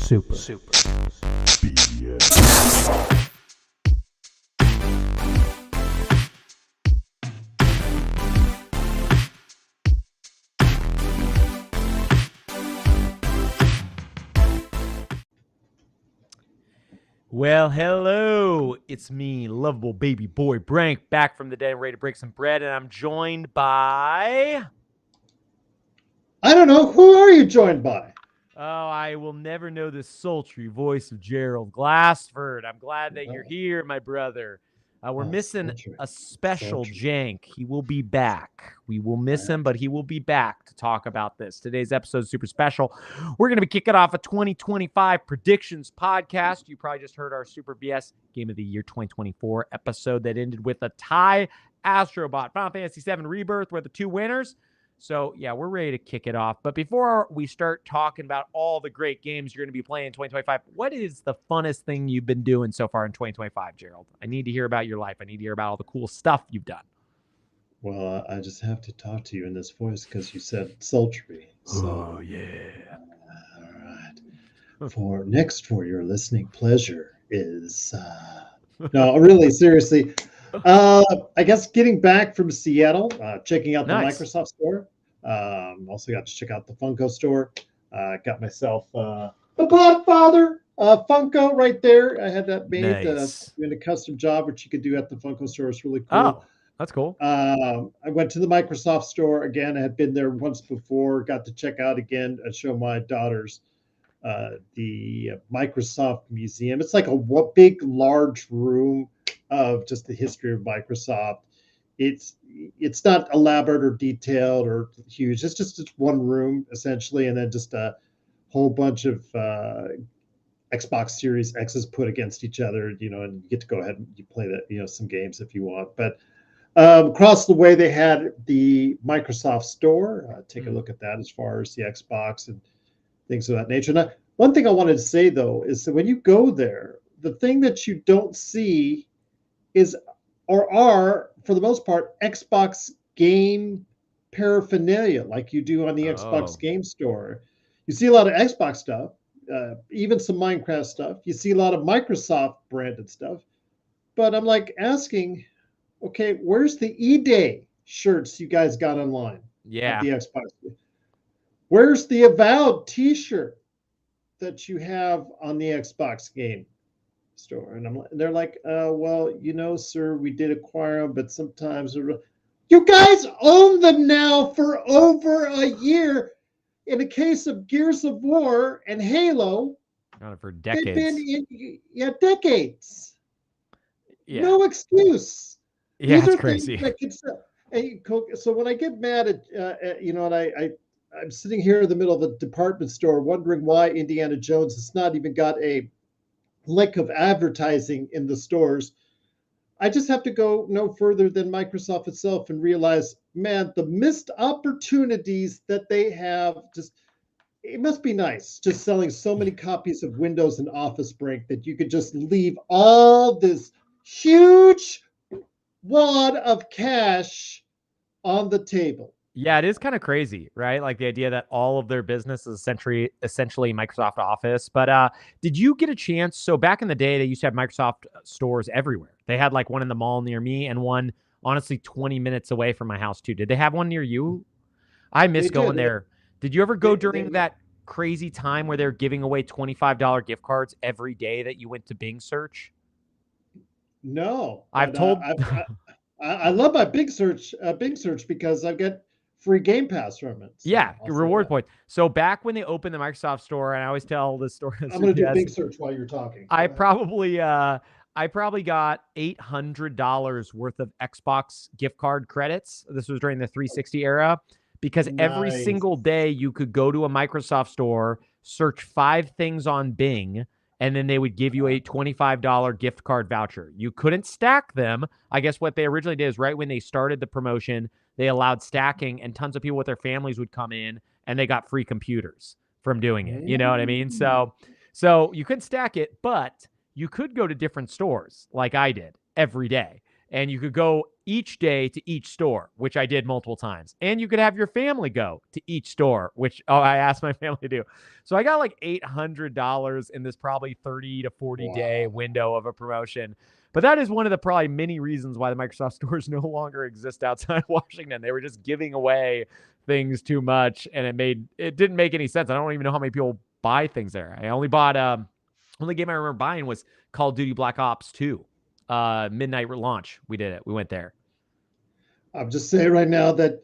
BS. Well, hello. It's me, lovable baby boy Brank, back from the dead and ready to break some bread, and I'm joined by... I don't know. Who are you joined by? Oh, I will never know the sultry voice of Gerald Glassford. I'm glad that you're here, my brother. We're missing a special Jank. He will be back. We will miss him, but he will be back to talk about this. Today's episode is super special. We're going to be kicking off a 2025 predictions podcast. You probably just heard our Super BS Game of the Year 2024 episode that ended with a tie. Astrobot, Final Fantasy VII Rebirth were the two winners. So, yeah, we're ready to kick it off. But before we start talking about all the great games you're going to be playing in 2025, what is the funnest thing you've been doing so far in 2025, Gerald? I need to hear about your life. I need to hear about all the cool stuff you've done. Well, I just have to talk to you in this voice because you said sultry. So, oh, yeah. All right. For your listening pleasure is... No, really, seriously. I guess getting back from Seattle, checking out the Microsoft store. Also got to check out the Funko store. Got myself the Podfather Funko right there. I had that made in a custom job, which you could do at the Funko store. It's really cool. Oh, that's cool. I went to the Microsoft store again. I had been there once before. Got to check out again and show my daughters the Microsoft Museum. It's like a big, large room of just the history of Microsoft. It's not elaborate or detailed or huge. It's just one room essentially, and then just a whole bunch of Xbox Series X's put against each other. And you get to go ahead and you play that, some games if you want. But across the way, they had the Microsoft Store. Take a look at that as far as the Xbox and things of that nature. Now, one thing I wanted to say though is that when you go there, the thing that you don't see is or are, for the most part, Xbox game paraphernalia like you do on the Xbox Game Store. You see a lot of Xbox stuff, even some Minecraft stuff. You see a lot of Microsoft branded stuff. But I'm like asking, okay, where's the E-Day shirts you guys got online? Yeah. At the Xbox. Where's the Avowed t-shirt that you have on the Xbox Game Store? And they're like, well, sir, we did acquire them, but sometimes you guys own them now for over a year. In the case of Gears of War and Halo, for decades. They've been decades. Yeah. No excuse. Yeah, it's crazy. So when I get mad at, and I'm sitting here in the middle of a department store wondering why Indiana Jones has not even got a lick of advertising in the stores. I just have to go no further than Microsoft itself and realize, man, the missed opportunities that they have, it must be nice just selling so many copies of Windows and Office Break that you could just leave all this huge wad of cash on the table. Yeah, it is kind of crazy, right? Like the idea that all of their business is essentially Microsoft Office. But did you get a chance? So back in the day, they used to have Microsoft stores everywhere. They had like one in the mall near me and one, honestly, 20 minutes away from my house too. Did they have one near you? I miss going there. Did you ever go during that crazy time where they're giving away $25 gift cards every day that you went to Bing search? No. I love my Bing search because I get free Game Pass from it. So yeah, reward point. So back when they opened the Microsoft store, and I always tell the story. I'm going to do Bing search while you're talking. I probably got $800 worth of Xbox gift card credits. This was during the 360 era, because every single day you could go to a Microsoft store, search 5 things on Bing, and then they would give you a $25 gift card voucher. You couldn't stack them. I guess what they originally did is right when they started the promotion, they allowed stacking, and tons of people with their families would come in and they got free computers from doing it. You know what I mean? So you couldn't stack it, but you could go to different stores like I did every day. and you could go each day to each store, which I did multiple times. And you could have your family go to each store, which I asked my family to do. So I got like $800 in this probably 30 to 40 day window of a promotion. But that is one of the probably many reasons why the Microsoft stores no longer exist outside Washington. They were just giving away things too much, and it didn't make any sense. I don't even know how many people buy things there. I only bought only game I remember buying was Call of Duty Black Ops 2. Midnight launch. We did it. We went there. I'm just saying right now that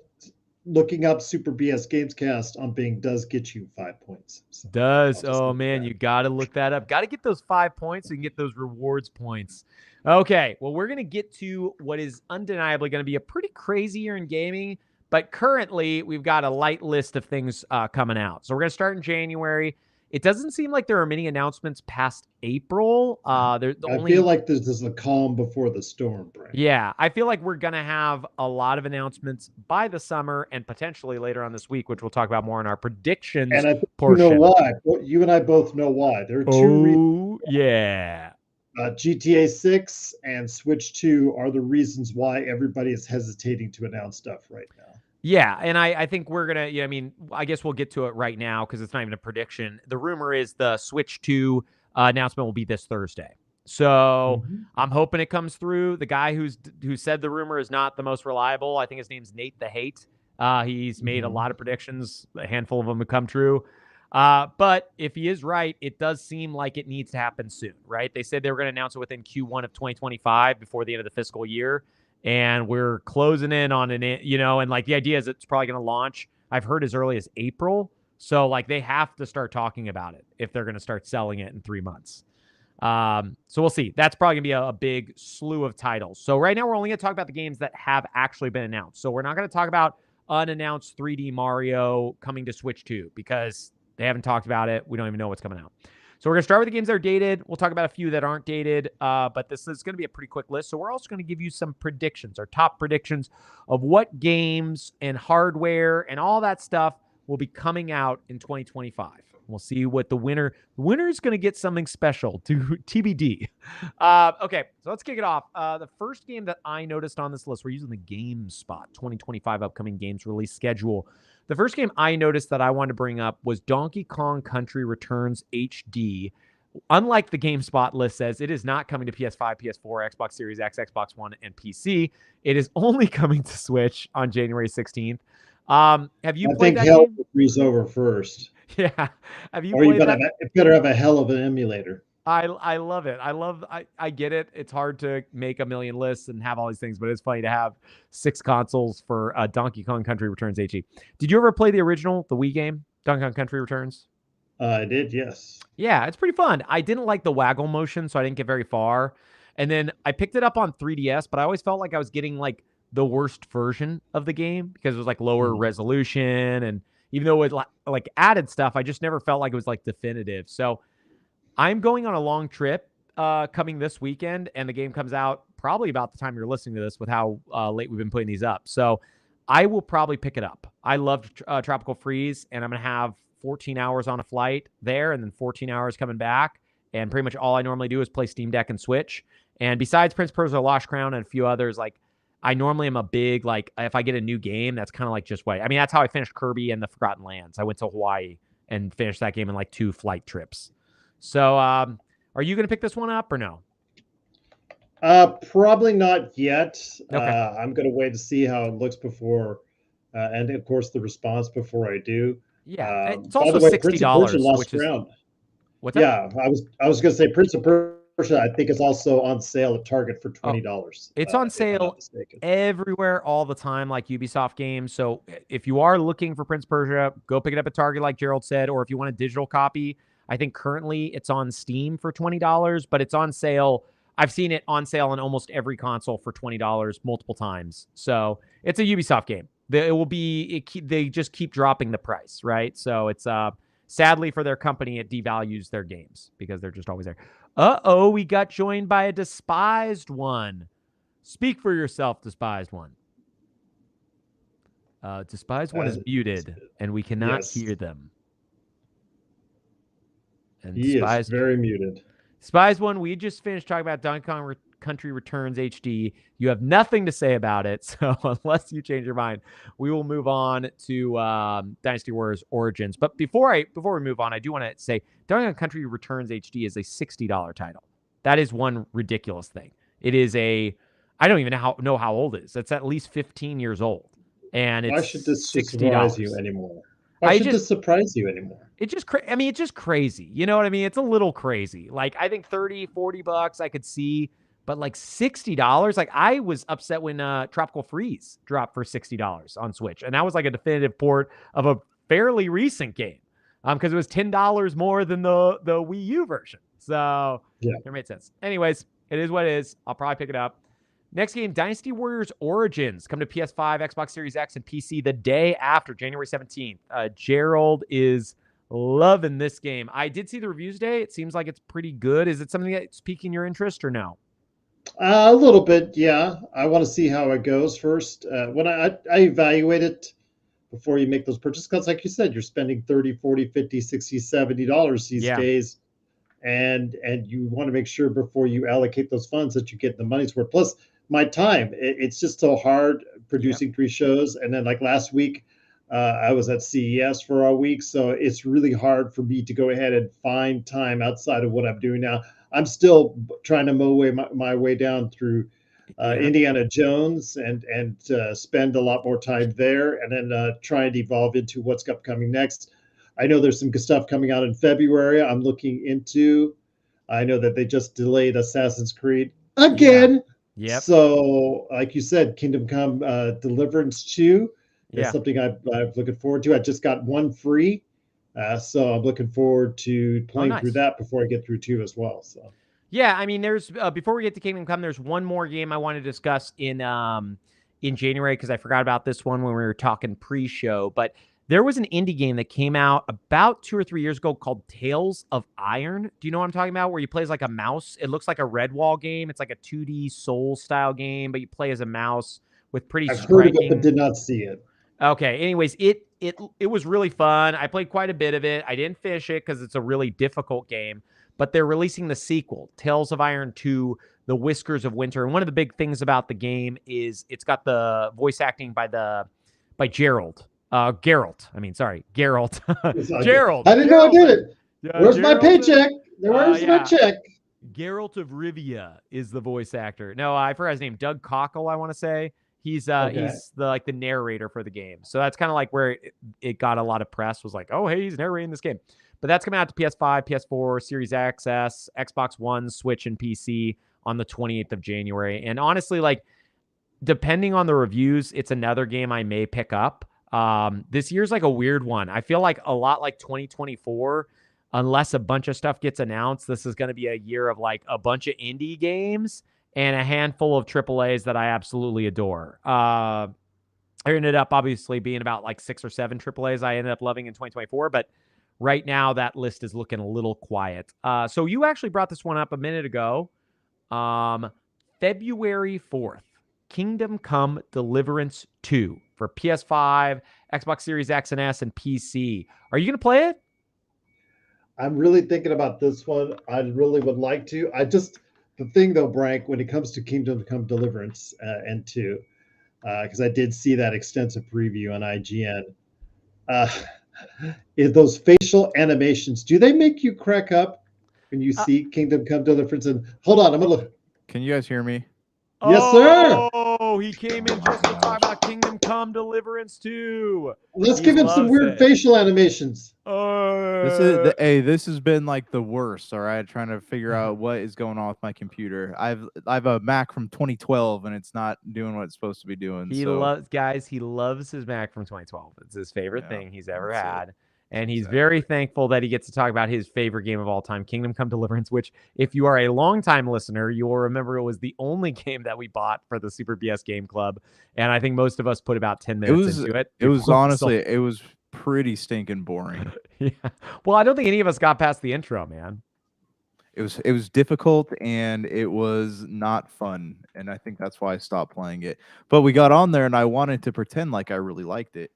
looking up Super BS Gamescast on Bing does get you 5 points. So oh man, you got to look that up. Got to get those 5 points so you can get those rewards points. Okay, well, we're going to get to what is undeniably going to be a pretty crazy year in gaming, but currently we've got a light list of things coming out. So we're going to start in January. It doesn't seem like there are many announcements past April. I feel like this is a calm before the storm, Brian. Yeah, I feel like we're going to have a lot of announcements by the summer and potentially later on this week, which we'll talk about more in our predictions and I think portion. You know why. You and I both know why. There are two reasons. Yeah. GTA 6 and Switch 2 are the reasons why everybody is hesitating to announce stuff right now. Yeah, and I think we're going to, I mean, I guess we'll get to it right now because it's not even a prediction. The rumor is the Switch 2 announcement will be this Thursday. So I'm hoping it comes through. The guy who said the rumor is not the most reliable. I think his name's Nate the Hate. He's made a lot of predictions. A handful of them have come true. But if he is right, it does seem like it needs to happen soon, right? They said they were going to announce it within Q1 of 2025 before the end of the fiscal year. And we're closing in on and like the idea is it's probably going to launch, I've heard, as early as April. So like they have to start talking about it if they're going to start selling it in 3 months. So we'll see. That's probably gonna be a big slew of titles. So right now we're only gonna talk about the games that have actually been announced. So we're not gonna talk about unannounced 3D Mario coming to Switch 2 because they haven't talked about it. We don't even know what's coming out. So we're gonna start with the games that are dated. We'll talk about a few that aren't dated, but this is gonna be a pretty quick list. So we're also gonna give you some predictions, our top predictions of what games and hardware and all that stuff will be coming out in 2025. We'll see what the winner is going to get something special to TBD. Okay, so let's kick it off. The first game that I noticed on this list, we're using the GameSpot 2025 upcoming games release schedule. The first game I noticed that I wanted to bring up was Donkey Kong Country Returns HD. Unlike the GameSpot list says, it is not coming to PS5, PS4, Xbox Series X, Xbox One, and PC. It is only coming to Switch on January 16th. Have you played that game? I think hell will freeze over first. Yeah. Have you played that? You better have a hell of an emulator. I love it. I get it. It's hard to make a million lists and have all these things, but it's funny to have 6 consoles for Donkey Kong Country Returns HD. Did you ever play the original, the Wii game, Donkey Kong Country Returns? I did, yes. Yeah, it's pretty fun. I didn't like the waggle motion, so I didn't get very far. And then I picked it up on 3DS, but I always felt like I was getting like the worst version of the game because it was like lower resolution, and even though it like added stuff, I just never felt like it was like definitive. So I'm going on a long trip coming this weekend, and the game comes out probably about the time you're listening to this with how late we've been putting these up. So I will probably pick it up. I love Tropical Freeze, and I'm going to have 14 hours on a flight there and then 14 hours coming back. And pretty much all I normally do is play Steam Deck and Switch. And besides Prince Persia Lost Crown and a few others, like I normally am a big, like, if I get a new game, that's kind of like just wait. I mean, that's how I finished Kirby and the Forgotten Lands. I went to Hawaii and finished that game in like 2 flight trips. So are you going to pick this one up or no? Probably not yet. Okay. I'm going to wait to see how it looks before, and of course the response before I do. Yeah, it's also $60, which is what's that? Yeah, I was going to say Prince of Persia, I think, is also on sale at Target for $20. It's on sale everywhere all the time, like Ubisoft games. So if you are looking for Prince of Persia, go pick it up at Target, like Gerald said, or if you want a digital copy, I think currently it's on Steam for $20, but it's on sale. I've seen it on sale on almost every console for $20 multiple times. So it's a Ubisoft game. They just keep dropping the price, right? So it's sadly for their company, it devalues their games because they're just always there. We got joined by a despised one. Speak for yourself, despised one. Despised one is muted, and we cannot hear them. And he is very muted. Despised one, we just finished talking about Donkey Kong Country Returns HD. You have nothing to say about it, so unless you change your mind, we will move on to Dynasty Warriors Origins. But before we move on, I do want to say Donkey Kong Country Returns HD is a $60 title. That is one ridiculous thing. It is I don't even know how old it is. It's at least 15 years old, and it's Why should this $60. surprise you anymore? Why should this surprise you anymore? It's just crazy. You know what I mean? It's a little crazy. Like, I think 30, 40 bucks I could see, but like $60, like I was upset when Tropical Freeze dropped for $60 on Switch. And that was like a definitive port of a fairly recent game. Because it was $10 more than the Wii U version. So yeah, it made sense. Anyways, it is what it is. I'll probably pick it up. Next game, Dynasty Warriors Origins, come to PS5, Xbox Series X, and PC the day after, January 17th. Gerald is loving this game. I did see the reviews today. It seems like it's pretty good. Is it something that's piquing your interest or no? A little bit, yeah. I want to see how it goes first. When I evaluate it before you make those purchases, because like you said, you're spending $30, $40, $50, $60, $70 these days. And you want to make sure before you allocate those funds that you get the money's worth. Plus, my time, it's just so hard producing 3 shows. And then like last week, I was at CES for a week. So it's really hard for me to go ahead and find time outside of what I'm doing now. I'm still trying to mow my way down through Indiana Jones and spend a lot more time there, and then try and evolve into what's upcoming next. I know there's some good stuff coming out in February I'm looking into. I know that they just delayed Assassin's Creed again. Yeah. So, like you said, Kingdom Come Deliverance 2 is something I'm looking forward to. I just got 1 free. So I'm looking forward to playing through that before I get through 2 as well. So, yeah, I mean, there's before we get to Kingdom Come, there's one more game I want to discuss in January, because I forgot about this one when we were talking pre-show. But there was an indie game that came out about 2 or 3 years ago called Tales of Iron. Do you know what I'm talking about? Where you play as like a mouse. It looks like a Redwall game. It's like a 2D Soul style game, but you play as a mouse with pretty I've heard of it, but did not see it. Okay. Anyways, it was really fun. I played quite a bit of it. I didn't finish it because it's a really difficult game, but they're releasing the sequel, Tales of Iron 2, The Whiskers of Winter. And one of the big things about the game is it's got the voice acting by Gerald. Geralt. Gerald. I didn't know I did it. Where's my paycheck? Where's my check? Geralt of Rivia is the voice actor. No, I forgot his name. Doug Cockle, I want to say. He's the narrator for the game. So that's kind of like where it got a lot of press, was like, oh, hey, he's narrating this game. But that's coming out to PS5, PS4, Series XS, Xbox One, Switch, and PC on the 28th of January. And honestly, like, depending on the reviews, it's another game I may pick up. This year's like a weird one. I feel like a lot like 2024, unless a bunch of stuff gets announced, this is going to be a year of like a bunch of indie games and a handful of AAAs that I absolutely adore. I ended up obviously being about like 6 or 7 AAAs I ended up loving in 2024, but right now that list is looking a little quiet. So you actually brought this one up a minute ago. February 4th, Kingdom Come Deliverance 2 for PS5, Xbox Series X and S, and PC. Are you going to play it? I'm really thinking about this one. I really would like to. The thing though, Brank, when it comes to Kingdom Come Deliverance and 2, because I did see that extensive preview on IGN, those facial animations, do they make you crack up when you see Kingdom Come Deliverance? And hold on, I'm going to look. Can you guys hear me? Yes, sir. Oh, he came in just to talk about Kingdom Come Deliverance 2. Let's give him some weird facial animations. This has been like the worst. All right, trying to figure out what is going on with my computer. I've a Mac from 2012 and it's not doing what it's supposed to be doing. He loves his Mac from 2012. It's his favorite thing he's ever had. And he's very thankful that he gets to talk about his favorite game of all time, Kingdom Come Deliverance, which, if you are a longtime listener, you will remember it was the only game that we bought for the Super BS Game Club. And I think most of us put about 10 minutes into it. It was honestly, it was pretty stinking boring. Yeah. Well, I don't think any of us got past the intro, man. It was difficult and it was not fun. And I think that's why I stopped playing it. But we got on there and I wanted to pretend like I really liked it.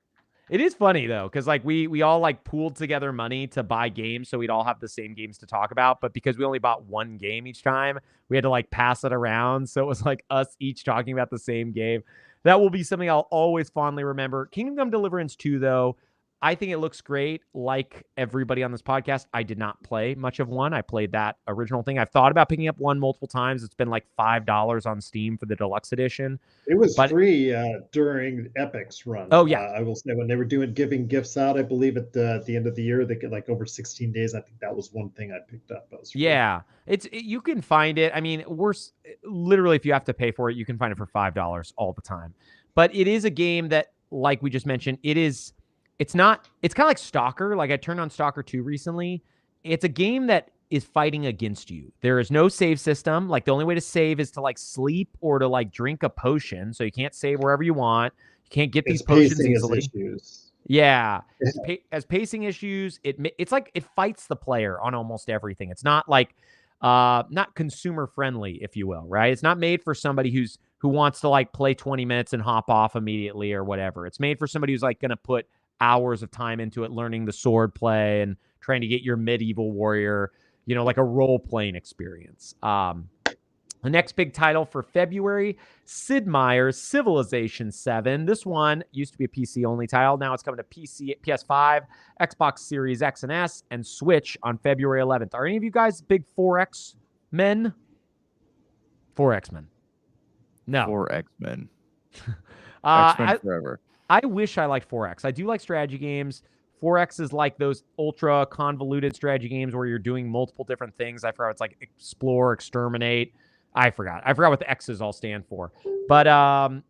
It is funny though, because like we all like pooled together money to buy games, so we'd all have the same games to talk about. But because we only bought one game each time, we had to like pass it around. So it was like us each talking about the same game. That will be something I'll always fondly remember. Kingdom Come Deliverance 2, though, I think it looks great. Like everybody on this podcast, I did not play much of one. I played that original thing. I've thought about picking up one multiple times. It's been like $5 on Steam for the deluxe edition. It was But free during Epic's run. oh yeah, I will say when they were giving gifts out, I believe at the end of the year, they get like over 16 days. I think that was one thing I picked up. That was free. yeah, you can find it. I mean, literally, if you have to pay for it, you can find it for $5 all the time. But it is a game that, like we just mentioned, it's kind of like Stalker. Like I turned on Stalker 2 recently. It's a game that is fighting against you. There is no save system. Like the only way to save is to like sleep or to like drink a potion. So you can't save wherever you want. You can't get these potions easily. Issues. Yeah. As pacing issues, it's like it fights the player on almost everything. It's not like not consumer friendly, if you will, right? It's not made for somebody who wants to like play 20 minutes and hop off immediately or whatever. It's made for somebody who's like going to put hours of time into it, learning the sword play and trying to get your medieval warrior, like a role-playing experience. The next big title for February, Sid Meier's Civilization 7. This one used to be a PC-only title. Now it's coming to PC, PS5, Xbox Series X and S, and Switch on February 11th. Are any of you guys big 4X men? 4X men. No. 4X men. X-Men forever. I wish I liked 4X. I do like strategy games. 4X is like those ultra convoluted strategy games where you're doing multiple different things. I forgot it's like explore, exterminate. I forgot what the X's all stand for. But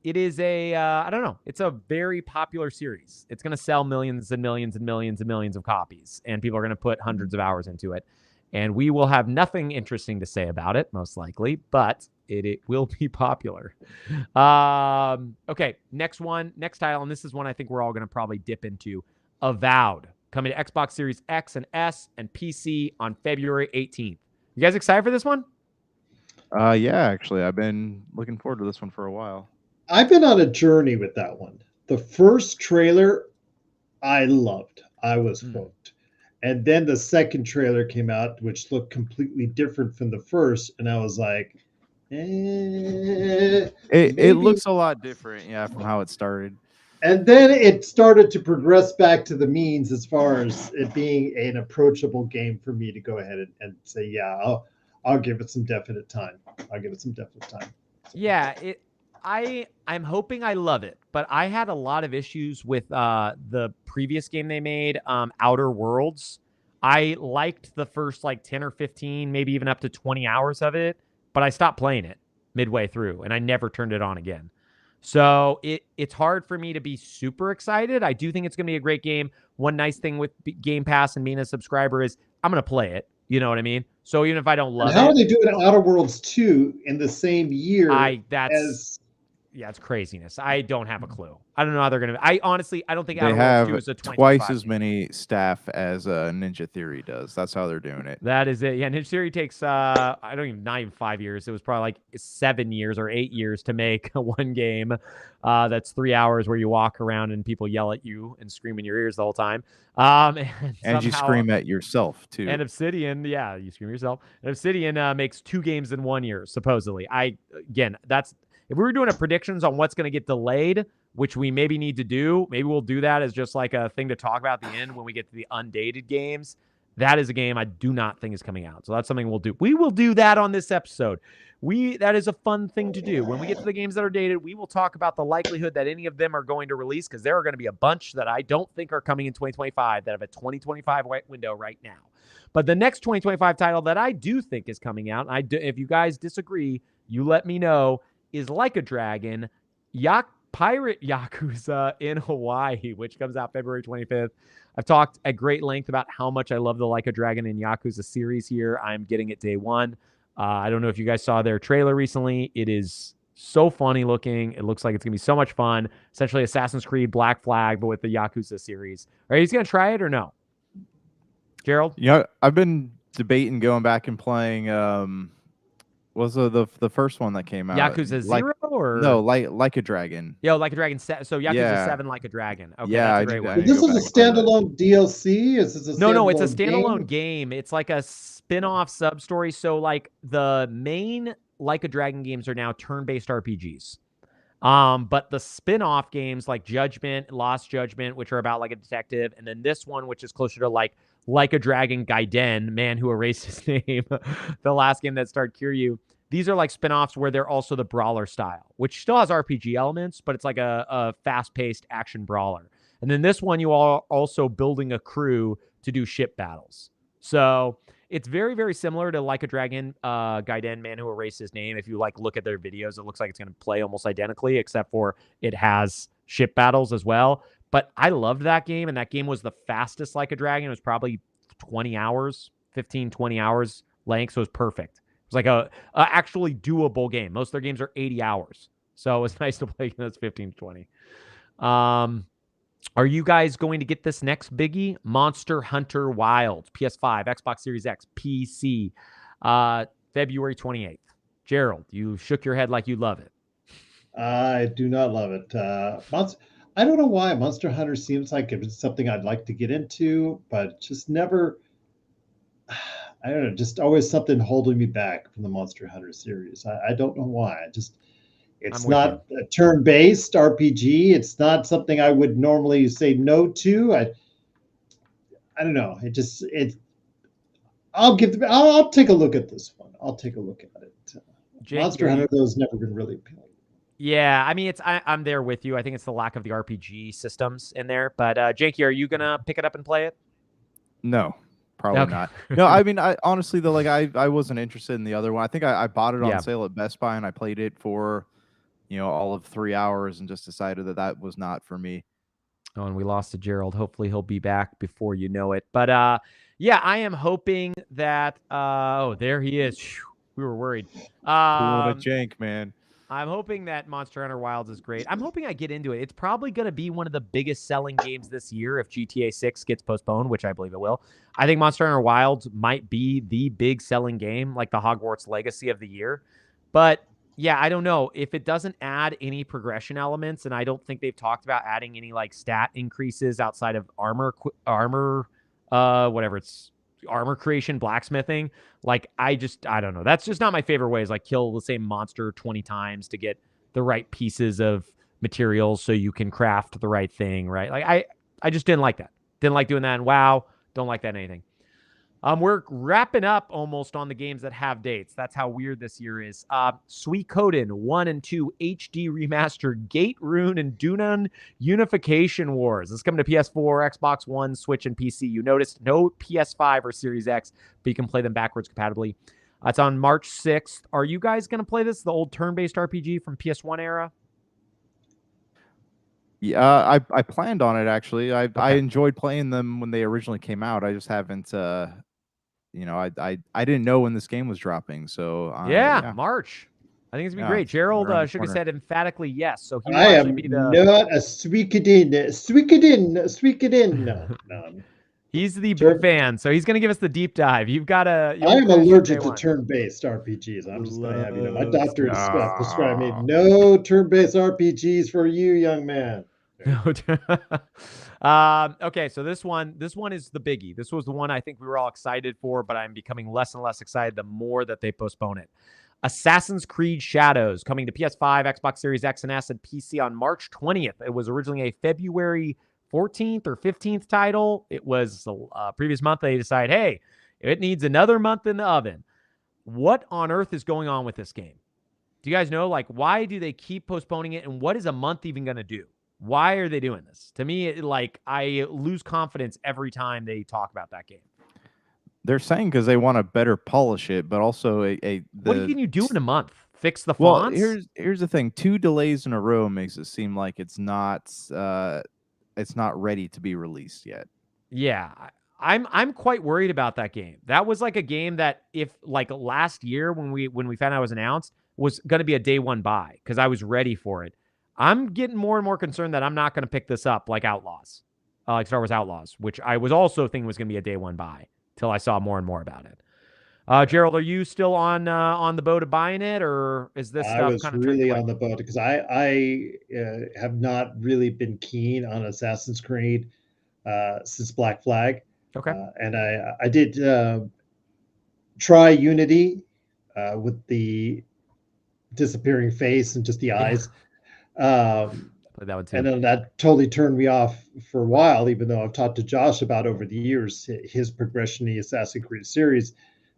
it is I don't know. It's a very popular series. It's going to sell millions and millions and millions and millions of copies, and people are going to put hundreds of hours into it. And we will have nothing interesting to say about it, most likely, but it will be popular. Okay, next title, and this is one I think we're all going to probably dip into. Avowed, coming to Xbox Series X and S and PC on February 18th. You guys excited for this one? Yeah, actually, I've been looking forward to this one for a while. I've been on a journey with that one. The first trailer, I loved. I was hooked. And then the second trailer came out, which looked completely different from the first, and I was like, It looks a lot different, yeah, from how it started. And then it started to progress back to the means as far as it being an approachable game for me to go ahead and say, yeah, I'll give it some definite time. Yeah, I'm hoping I love it, but I had a lot of issues with the previous game they made, Outer Worlds. I liked the first like 10 or 15, maybe even up to 20 hours of it, but I stopped playing it midway through and I never turned it on again. So it's hard for me to be super excited. I do think it's going to be a great game. One nice thing with Game Pass and being a subscriber is I'm going to play it. You know what I mean? So even if I don't love it. How are they doing Outer Worlds 2 in the same year Yeah, it's craziness. I don't have a clue. I don't know how they're going to. I honestly, I don't think they Outer have Worlds 2 is a twice as many staff as Ninja Theory does. That's how they're doing it. That is it. Yeah, Ninja Theory takes not even 5 years. It was probably like 7 years or 8 years to make one game. That's 3 hours where you walk around and people yell at you and scream in your ears the whole time. And you scream at yourself too. And Obsidian, yeah, you scream yourself. And Obsidian makes 2 games in 1 year, supposedly. If we were doing a predictions on what's going to get delayed, which we maybe need to do, maybe we'll do that as just like a thing to talk about at the end when we get to the undated games. That is a game I do not think is coming out. So that's something we'll do. We will do that on this episode. That is a fun thing to do. When we get to the games that are dated, we will talk about the likelihood that any of them are going to release, because there are going to be a bunch that I don't think are coming in 2025 that have a 2025 window right now. But the next 2025 title that I do think is coming out, if you guys disagree, you let me know, is Like a Dragon, Pirate Yakuza in Hawaii, which comes out February 25th. I've talked at great length about how much I love the Like a Dragon and Yakuza series here. I'm getting it day one. I don't know if you guys saw their trailer recently. It is so funny looking. It looks like it's going to be so much fun. Essentially Assassin's Creed Black Flag, but with the Yakuza series. Are you going to try it or no? Gerald? Yeah, I've been debating going back and playing... What was the first one that came out? Yakuza Zero or or No, like a dragon. Yo, Like a Dragon. So Yakuza Yeah. 7 Like a Dragon. Okay, Yeah, that's I a great need to- I one. need to This go is a back and play that. standalone DLC. Is this a No, it's a standalone standalone game. It's like a spin-off sub-story. So like the main Like a Dragon games are now turn-based RPGs. But the spin-off games like Judgment, Lost Judgment, which are about like a detective, and then this one, which is closer to like a Dragon Gaiden, man who erased his name, the last game that starred Kiryu. These are like spin-offs where they're also the brawler style, which still has RPG elements, but it's like a fast-paced action brawler. And then this one, you are also building a crew to do ship battles. So it's very, very similar to Like a Dragon, Gaiden, man who erased his name. If you like look at their videos, it looks like it's going to play almost identically, except for it has ship battles as well. But I loved that game, and that game was the fastest Like a Dragon. It was probably 20 hours, 15, 20 hours length, so it was perfect. It was like a actually doable game. Most of their games are 80 hours. So it was nice to play those 15 to 20. Are you guys going to get this next biggie? Monster Hunter Wilds, PS5, Xbox Series X, PC, February 28th. Gerald, you shook your head like you love it. I do not love it. I don't know why Monster Hunter seems like it's something I'd like to get into, but just never. I don't know, just always something holding me back from the Monster Hunter series. I don't know why. It's not a turn-based RPG. It's not something I would normally say no to. I don't know. I'll take a look at this one. I'll take a look at it. Jake, Monster Hunter though has never been really appealing. Yeah, I mean, I'm there with you. I think it's the lack of the RPG systems in there. But Jakey, are you gonna pick it up and play it? No, probably not. No, I mean, I honestly though, like I wasn't interested in the other one. I think I bought it on sale at Best Buy and I played it for, all of 3 hours and just decided that was not for me. Oh, and we lost to Gerald. Hopefully he'll be back before you know it. But yeah, I am hoping that. There he is. Whew, we were worried. Pulling a jank, man. I'm hoping that Monster Hunter Wilds is great. I'm hoping I get into it. It's probably going to be one of the biggest selling games this year if GTA 6 gets postponed, which I believe it will. I think Monster Hunter Wilds might be the big selling game, like the Hogwarts Legacy of the year. But yeah, I don't know. If it doesn't add any progression elements, and I don't think they've talked about adding any like stat increases outside of armor, armor creation, blacksmithing. Like, I don't know. That's just not my favorite way, is like kill the same monster 20 times to get the right pieces of materials so you can craft the right thing, right? Like, I just didn't like that. Didn't like doing that in WoW. Don't like that in anything. We're wrapping up almost on the games that have dates. That's how weird this year is. Suikoden 1 and 2 HD Remaster, Gate Rune, and Dunan Unification Wars. This is coming to PS4, Xbox One, Switch, and PC. You noticed no PS5 or Series X, but you can play them backwards compatibly. It's on March 6th. Are you guys going to play this, the old turn-based RPG from PS1 era? Yeah, I planned on it, actually. I enjoyed playing them when they originally came out. I just haven't... I didn't know when this game was dropping, so March. I think it's gonna be great. Gerald shook his head emphatically yes. So he will I actually am be the not a Suikoden. No. He's the big fan, so he's gonna give us the deep dive. You've got to. I am allergic to turn-based RPGs. I'm just gonna have you know. My doctor has prescribed me no turn-based RPGs for you, young man. Okay, so this one is the biggie. This was the one I think we were all excited for, but I'm becoming less and less excited the more that they postpone it. Assassin's Creed Shadows coming to PS5, Xbox Series X and S, and PC on March 20th. It was originally a February 14th or 15th title. It was the previous month. They decided, hey, it needs another month in the oven. What on earth is going on with this game? Do you guys know? Like, why do they keep postponing it, and what is a month even going to do? Why are they doing this? To me, I lose confidence every time they talk about that game. They're saying because they want to better polish it, but also what can you do in a month? Fix the fonts? Well, here's the thing: 2 delays in a row makes it seem like it's not ready to be released yet. Yeah, I'm quite worried about that game. That was like a game that if like last year when we found out it was announced was going to be a day one buy because I was ready for it. I'm getting more and more concerned that I'm not going to pick this up like Outlaws, like Star Wars Outlaws, which I was also thinking was going to be a day one buy till I saw more and more about it. Gerald, are you still on the boat of buying it, or is this I stuff was kind of turned your really way? on the boat because I have not really been keen on Assassin's Creed since Black Flag, Okay. and I did try Unity with the disappearing face and just the Yeah, eyes. Um, played that one and too. then that totally turned me off for a while, even though I've talked to Josh about over the years his progression in the Assassin's Creed series.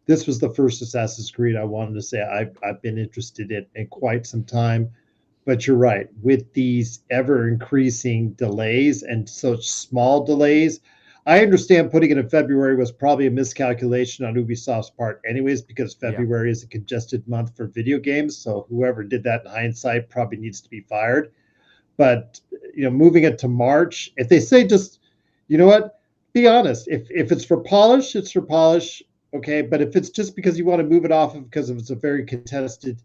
This was the first Assassin's Creed I wanted to say I've been interested in quite some time. But you're right, with these ever increasing delays and such small delays, I understand putting it in February was probably a miscalculation on Ubisoft's part, anyways, because Yeah. February is a congested month for video games. So whoever did that in hindsight probably needs to be fired. But moving it to March, if they say just, you know what, be honest. If it's for polish, it's for polish, okay. But if it's just because you want to move it off of because it's a very contested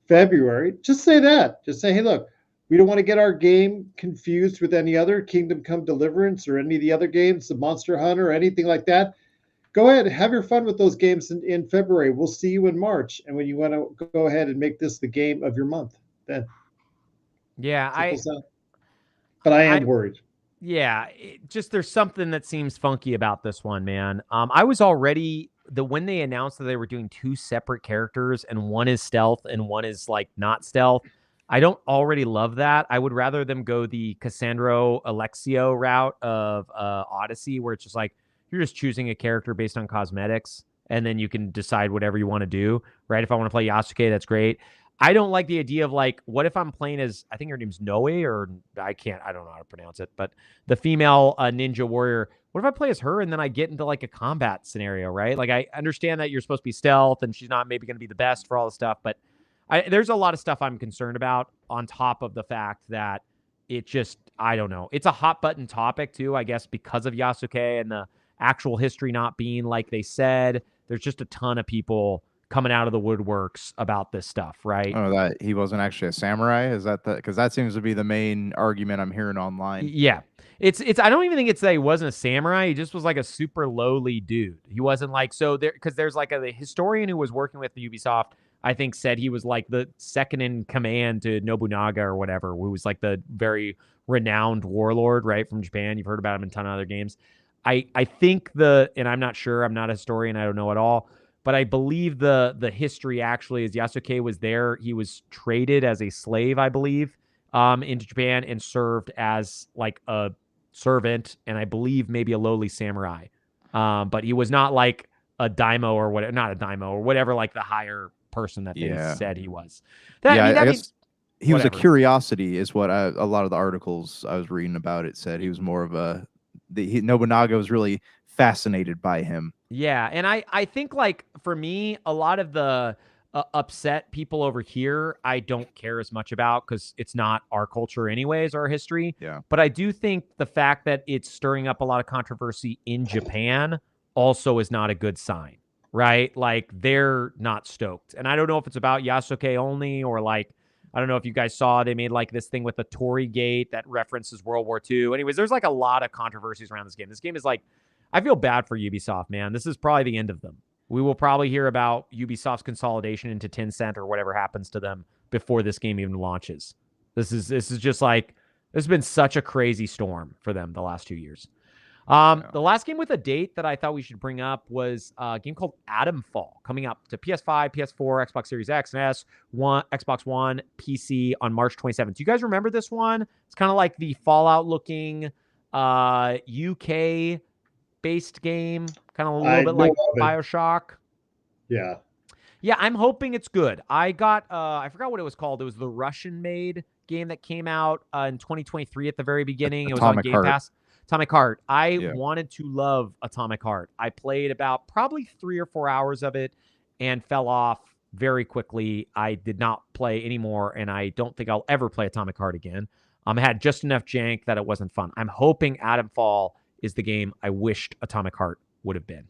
February, just say that. Just say, hey, look, we don't want to get our game confused with any other Kingdom Come Deliverance or any of the other games, the Monster Hunter or anything like that. Go ahead, have your fun with those games in February. We'll see you in March. And when you want to go ahead and make this the game of your month, then Yeah, simple as that. But I am worried. Yeah, just there's something that seems funky about this one, man. I was already when they announced that they were doing 2 separate characters and one is stealth and one is like not stealth. I don't already love that. I would rather them go the Cassandro Alexio route of Odyssey, where it's just like you're just choosing a character based on cosmetics, and then you can decide whatever you want to do. Right? If I want to play Yasuke, that's great. I don't like the idea of like, what if I'm playing as, I think her name's Noe, or I don't know how to pronounce it, but the female ninja warrior. What if I play as her and then I get into like a combat scenario, right? Like I understand that you're supposed to be stealth and she's not maybe going to be the best for all the stuff, but there's a lot of stuff I'm concerned about on top of the fact that it just, I don't know. It's a hot button topic too, I guess, because of Yasuke and the actual history not being like they said. There's just a ton of people coming out of the woodworks about this stuff, right? Oh, that he wasn't actually a samurai? Is that because that seems to be the main argument I'm hearing online. Yeah. It's I don't even think it's that he wasn't a samurai. He just was like a super lowly dude. He wasn't like, so there, because there's like the historian who was working with the Ubisoft, I think, said he was like the second in command to Nobunaga or whatever, who was like the very renowned warlord, right, from Japan. You've heard about him in a ton of other games. I think and I'm not sure, I'm not a historian, I don't know at all, but I believe the history actually is Yasuke was there. He was traded as a slave, I believe, into Japan and served as like a servant and I believe maybe a lowly samurai. But he was not like a daimyo or whatever, not a daimyo or whatever, like the higher person that they said he was. I guess he was a whatever. curiosity is what a lot of the articles I was reading about it said. He was more of Nobunaga was really fascinated by him. Yeah, and I think like for me, a lot of the upset people over here, I don't care as much about because it's not our culture anyways, our history. Yeah. But I do think the fact that it's stirring up a lot of controversy in Japan also is not a good sign, right? Like they're not stoked. And I don't know if it's about Yasuke only or like, I don't know if you guys saw, they made like this thing with the Torii Gate that references World War II. Anyways, there's like a lot of controversies around this game. This game is like, I feel bad for Ubisoft, man. This is probably the end of them. We will probably hear about Ubisoft's consolidation into Tencent or whatever happens to them before this game even launches. This is just like, this has been such a crazy storm for them the last 2 years. The last game with a date that I thought we should bring up was a game called Atomfall, coming up to PS5, PS4, Xbox Series X and S, Xbox One, PC on March 27th. Do you guys remember this one? It's kind of like the Fallout-looking UK based game, kind of a little bit like BioShock. Yeah. Yeah, I'm hoping it's good. I got I forgot what it was called. It was the Russian made game that came out in 2023 at the very beginning. It was on Game Pass. Atomic Heart. I wanted to love Atomic Heart. I played about probably 3 or 4 hours of it and fell off very quickly. I did not play anymore, and I don't think I'll ever play Atomic Heart again. I had just enough jank that it wasn't fun. I'm hoping Atomfall is the game I wished Atomic Heart would have been.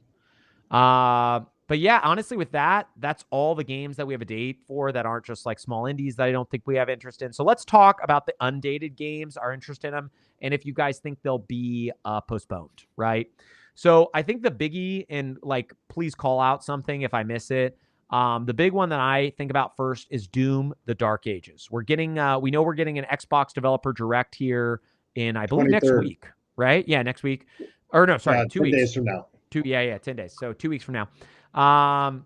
But yeah, honestly, with that, that's all the games that we have a date for that aren't just like small indies that I don't think we have interest in. So let's talk about the undated games, our interest in them, and if you guys think they'll be postponed, right? So I think the biggie, and like, please call out something if I miss it. The big one that I think about first is Doom: The Dark Ages. We're getting, we know we're getting an Xbox Developer Direct here in, I believe, next 23rd. week, right? Yeah, next week. Or no, sorry, 2 weeks. 10 days from now. 10 days. So 2 weeks from now.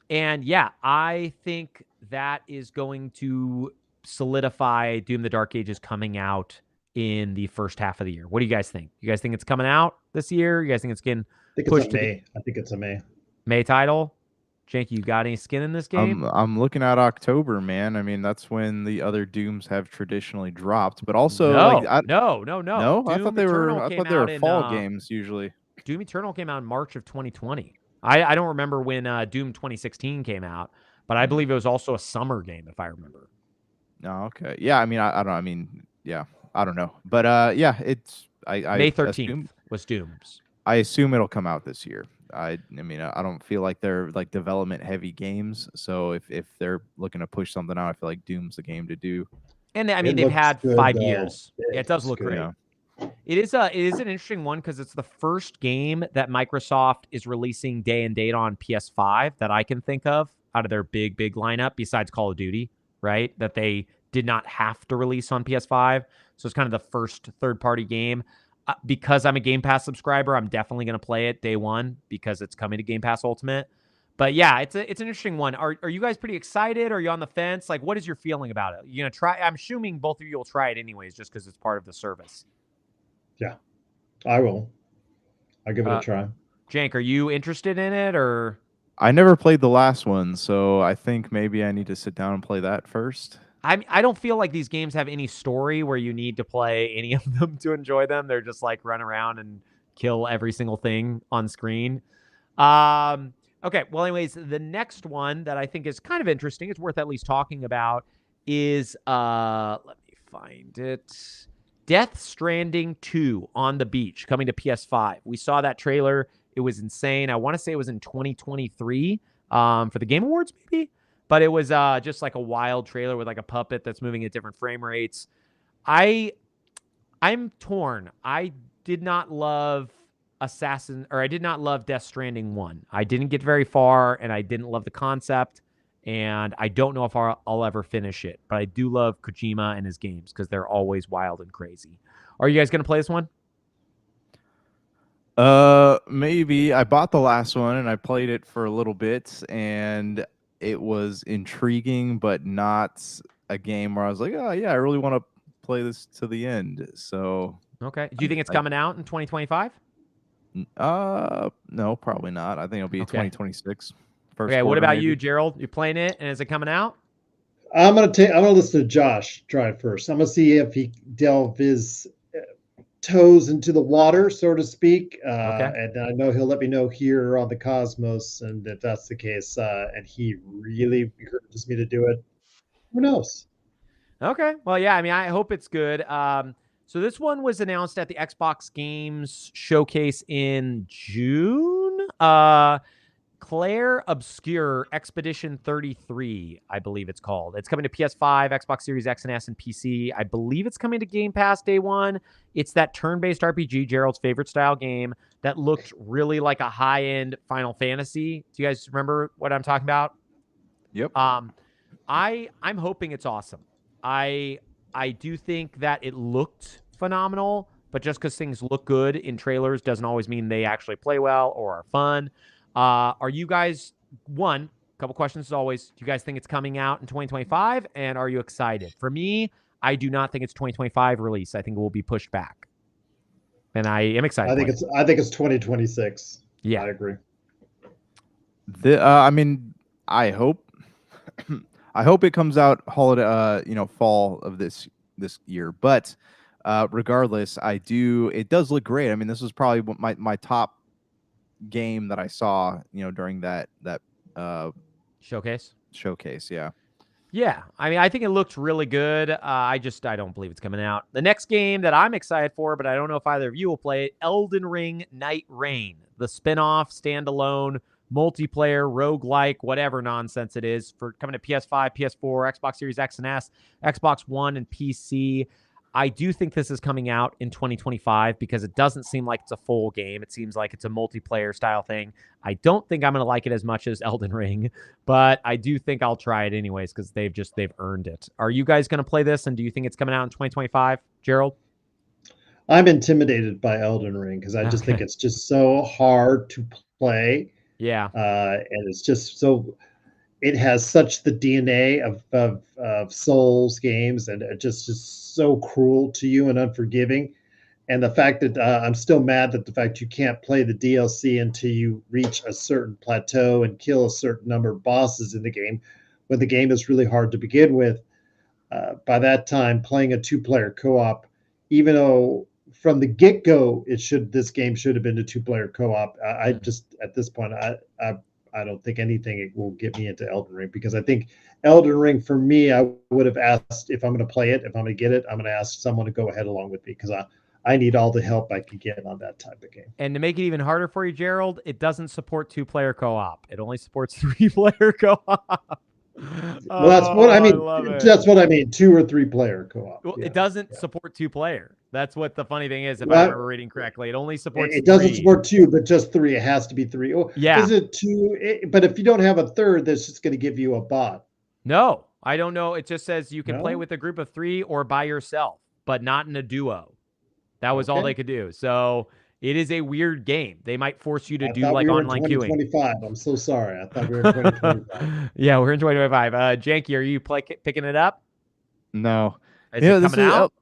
And yeah, I think that is going to solidify Doom: The Dark Ages coming out in the first half of the year. What do you guys think? You guys think it's coming out this year? You guys think it's getting pushed to May. I think it's a May title? Janky, you got any skin in this game? I'm looking at October, man. I mean, that's when the other Dooms have traditionally dropped. But also, no. No, I thought they were fall games usually. Doom Eternal came out in March of 2020. I don't remember when Doom 2016 came out, but I believe it was also a summer game, if I remember. Oh, okay. Yeah, I mean, I don't know. I mean, yeah, I don't know. But yeah, it's May 13th was Doom's. I assume it'll come out this year. I mean, I don't feel like they're like development heavy games. So if they're looking to push something out, I feel like Doom's the game to do. And I mean, they've had good, 5 years. Yeah, it does look great. Yeah. It is an interesting one because it's the first game that Microsoft is releasing day and date on PS5 that I can think of out of their big lineup besides Call of Duty, right? That they did not have to release on PS5. So it's kind of the first third-party game. Because I'm a Game Pass subscriber, I'm definitely going to play it day one because it's coming to Game Pass Ultimate. But yeah, it's an interesting one. Are you guys pretty excited? Are you on the fence? Like, what is your feeling about it? You gonna try? I'm assuming both of you will try it anyways, just because it's part of the service. Yeah, I will. I'll give it a try. Jank, are you interested in it, or? I never played the last one, so I think maybe I need to sit down and play that first. I don't feel like these games have any story where you need to play any of them to enjoy them. They're just like run around and kill every single thing on screen. Okay, well, anyways, the next one that I think is kind of interesting, it's worth at least talking about, is let me find it. Death Stranding 2 on the Beach coming to PS5. We saw that trailer. It was insane. I want to say it was in 2023 for the Game Awards, maybe. But it was just like a wild trailer with like a puppet that's moving at different frame rates. I'm torn. I did not love I did not love Death Stranding 1. I didn't get very far, and I didn't love the concept, and I don't know if I'll ever finish it. But I do love Kojima and his games because they're always wild and crazy. Are you guys going to play this one? Maybe. I bought the last one, and I played it for a little bit, and it was intriguing, but not a game where I was like, oh, yeah, I really want to play this to the end. So, okay. Do you think it's coming out in 2025? No, probably not. I think it'll be 2026. Okay, what about you, Gerald? You playing it, and is it coming out? I'm gonna listen to Josh try it first. I'm gonna see if he delve his toes into the water, so to speak. And I know he'll let me know here on the Cosmos, and if that's the case, and he really encourages me to do it, who knows? Okay. Well, yeah, I mean, I hope it's good. So this one was announced at the Xbox Games Showcase in June. Claire Obscure Expedition 33, I believe it's called. It's coming to PS5, Xbox Series X and S, and PC. I believe it's coming to Game Pass day one. It's that turn-based RPG, Gerald's favorite style game, that looked really like a high-end Final Fantasy. Do you guys remember what I'm talking about? Yep. I'm hoping it's awesome. I do think that it looked phenomenal, but just because things look good in trailers doesn't always mean they actually play well or are fun. Are you guys, a couple questions as always, do you guys think it's coming out in 2025, and are you excited? For me, I do not think it's 2025 release. I think it will be pushed back, and I am excited. I think it's 2026. Yeah, I agree. I mean, I hope it comes out holiday, fall of this year. But regardless, it does look great. I mean, this was probably my top game that I saw, during that showcase. Yeah. I mean, I think it looked really good. I don't believe it's coming out. The next game that I'm excited for, but I don't know if either of you will play it, Elden Ring Night Reign, the spin-off, standalone, multiplayer, roguelike, whatever nonsense it is, for coming to PS5, PS4, Xbox Series X and S, Xbox One, and PC. I do think this is coming out in 2025 because it doesn't seem like it's a full game. It seems like it's a multiplayer style thing. I don't think I'm going to like it as much as Elden Ring, but I do think I'll try it anyways because they've earned it. Are you guys going to play this, and do you think it's coming out in 2025, Gerald? I'm intimidated by Elden Ring because I just think it's just so hard to play. Yeah. And it's just so, it has such the DNA of Souls games, and it just so cruel to you and unforgiving. And the fact that I'm still mad that the fact you can't play the DLC until you reach a certain plateau and kill a certain number of bosses in the game, when the game is really hard to begin with. By that time, playing a 2-player co-op, even though from the get-go this game should have been a 2-player co-op. I just, at this point, I don't think anything will get me into Elden Ring, because I think Elden Ring, for me, I would have asked, if I'm going to play it, if I'm going to get it, I'm going to ask someone to go ahead along with me, because I need all the help I can get on that type of game. And to make it even harder for you, Gerald, it doesn't support 2-player co-op. It only supports 3-player co-op. Well, that's what I mean. That's what I mean. 2 or 3-player co-op. Well, it doesn't support 2-player. That's what the funny thing is. If I remember reading correctly, it only supports. It doesn't support 2, but just 3. It has to be 3. Oh, yeah. Is it 2? But if you don't have a third, that's just going to give you a bot. No, I don't know. It just says you can play with a group of 3 or by yourself, but not in a duo. That was all they could do. So it is a weird game. They might force you to do like online queuing. 2025. I'm so sorry. I thought we were in 2025. Yeah, we're in 2025. Janky, are you picking it up? No. Is it coming out?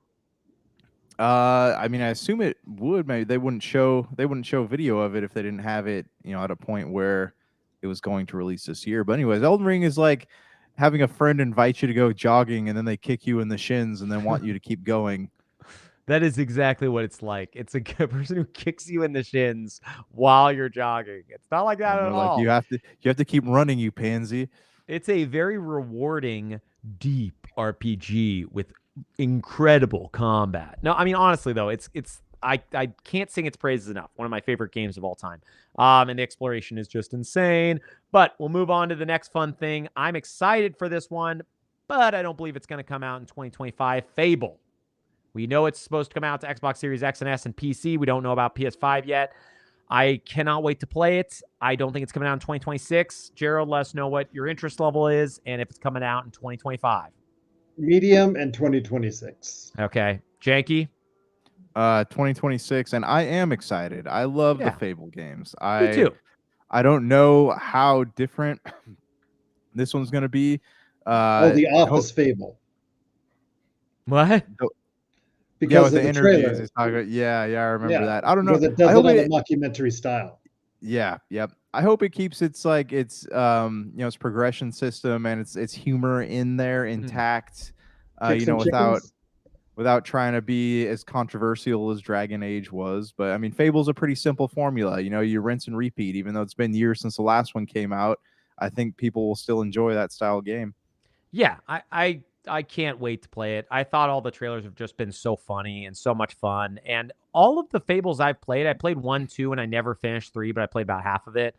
I mean, I assume it would. Maybe they wouldn't show video of it if they didn't have it, at a point where it was going to release this year. But anyways, Elden Ring is like having a friend invite you to go jogging, and then they kick you in the shins and then want you to keep going. That is exactly what it's like. It's a person who kicks you in the shins while you're jogging. It's not like that at all. You have to keep running, you pansy. It's a very rewarding, deep RPG with incredible combat. No, I mean, honestly though, I can't sing its praises enough. One of my favorite games of all time. And the exploration is just insane. But we'll move on to the next fun thing. I'm excited for this one, but I don't believe it's going to come out in 2025. Fable. We know it's supposed to come out to Xbox Series X and S and PC. We don't know about PS5 yet. I cannot wait to play it. I don't think it's coming out in 2026. Gerald, let us know what your interest level is and if it's coming out in 2025. Medium and 2026. Okay. Janky? 2026, and I am excited. I love the Fable games. Me too. I don't know how different this one's going to be. The Office Fable. What? Because with of the interviews. I remember that. I don't know. Because it does it on a mockumentary style. Yeah, yep. I hope it keeps its its progression system and its humor in there intact. Without trying to be as controversial as Dragon Age was. But I mean, Fable's a pretty simple formula. You rinse and repeat. Even though it's been years since the last one came out, I think people will still enjoy that style game. Yeah, I can't wait to play it. I thought all the trailers have just been so funny and so much fun. And all of the Fables I played 1, 2, and I never finished 3, but I played about half of it.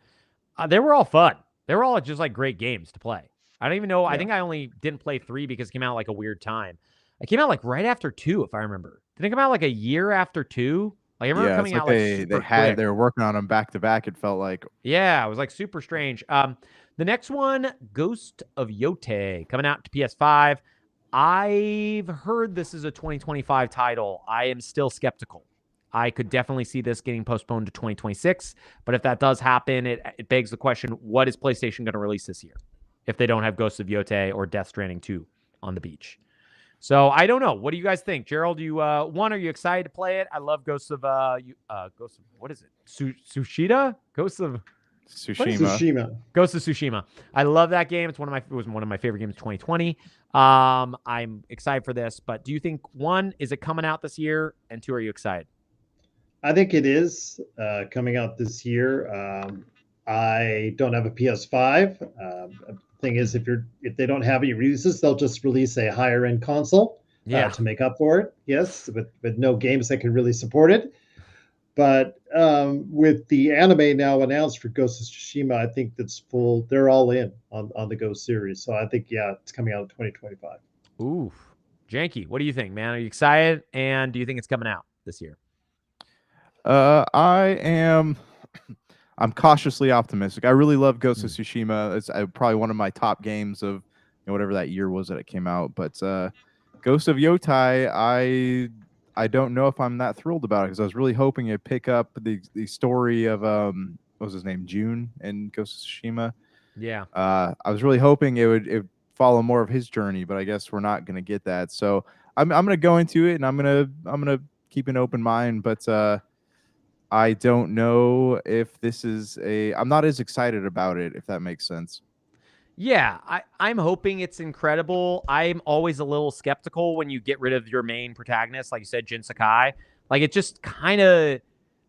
They were all fun. They were all just like great games to play. I don't even know. Yeah. I think I only didn't play 3 because it came out like a weird time. It came out like right after 2, if I remember. Did it come out like a year after 2? Like I remember coming out like they were working on them back to back. It felt like. Yeah, it was like super strange. The next one, Ghost of Yote, coming out to PS5. I've heard this is a 2025 title. I am still skeptical. I could definitely see this getting postponed to 2026. But if that does happen, it begs the question, what is PlayStation going to release this year if they don't have Ghost of Yote or Death Stranding 2 on the beach? So I don't know. What do you guys think? Gerald, are you excited to play it? I love Ghost of what is it? Tsushima? Ghost of Tsushima. Ghost of Tsushima. I love that game. It was one of my favorite games of 2020. I'm excited for this, but do you think, 1, is it coming out this year, and 2, are you excited? I think it is coming out this year. I don't have a PS5. Thing is, if they don't have any releases, they'll just release a higher end console to make up for it. Yes, with no games that can really support it. But with the anime now announced for Ghost of Tsushima, I think that's full. They're all in on the Ghost series. So I think, it's coming out in 2025. Ooh. Janky, what do you think, man? Are you excited? And do you think it's coming out this year? I am. I'm cautiously optimistic. I really love Ghost of Tsushima. It's probably one of my top games of whatever that year was that it came out. But Ghost of Yotai, I don't know if I'm that thrilled about it because I was really hoping it'd pick up the story of what was his name, June in Ghost of Tsushima. Yeah. I was really hoping it would follow more of his journey, but I guess we're not gonna get that. So I'm gonna go into it and I'm gonna keep an open mind, but I don't know if this is I'm not as excited about it, if that makes sense. Yeah, I'm hoping it's incredible. I'm always a little skeptical when you get rid of your main protagonist, like you said, Jin Sakai. Like, it just kind of,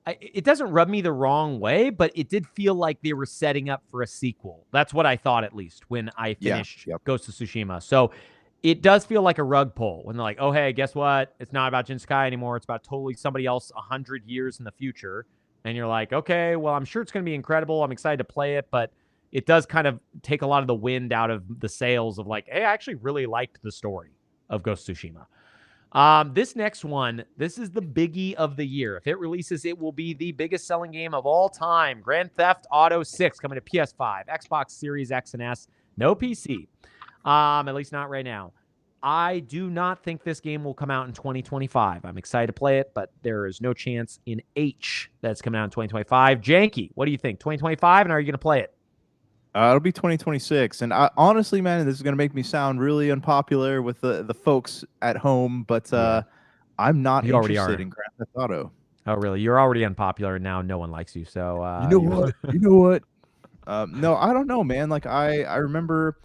it doesn't rub me the wrong way, but it did feel like they were setting up for a sequel. That's what I thought, at least, when I finished Ghost of Tsushima. So it does feel like a rug pull when they're like, oh, hey, guess what? It's not about Jin Sakai anymore. It's about totally somebody else 100 years in the future. And you're like, okay, well, I'm sure it's going to be incredible. I'm excited to play it, but it does kind of take a lot of the wind out of the sails of like, hey, I actually really liked the story of Ghost of Tsushima. This next one, this is the biggie of the year. If it releases, it will be the biggest selling game of all time. Grand Theft Auto 6 coming to PS5, Xbox Series X and S, no PC. At least not right now. I do not think this game will come out in 2025. I'm excited to play it, but there is no chance in H that it's coming out in 2025. Janky, what do you think? 2025, and are you going to play it? It'll be 2026, and honestly, man, this is gonna make me sound really unpopular with the folks at home, but I'm not interested in Grand Theft Auto. Oh, really? You're already unpopular, and now no one likes you. So you know what? You know what? No, I don't know, man. Like I remember,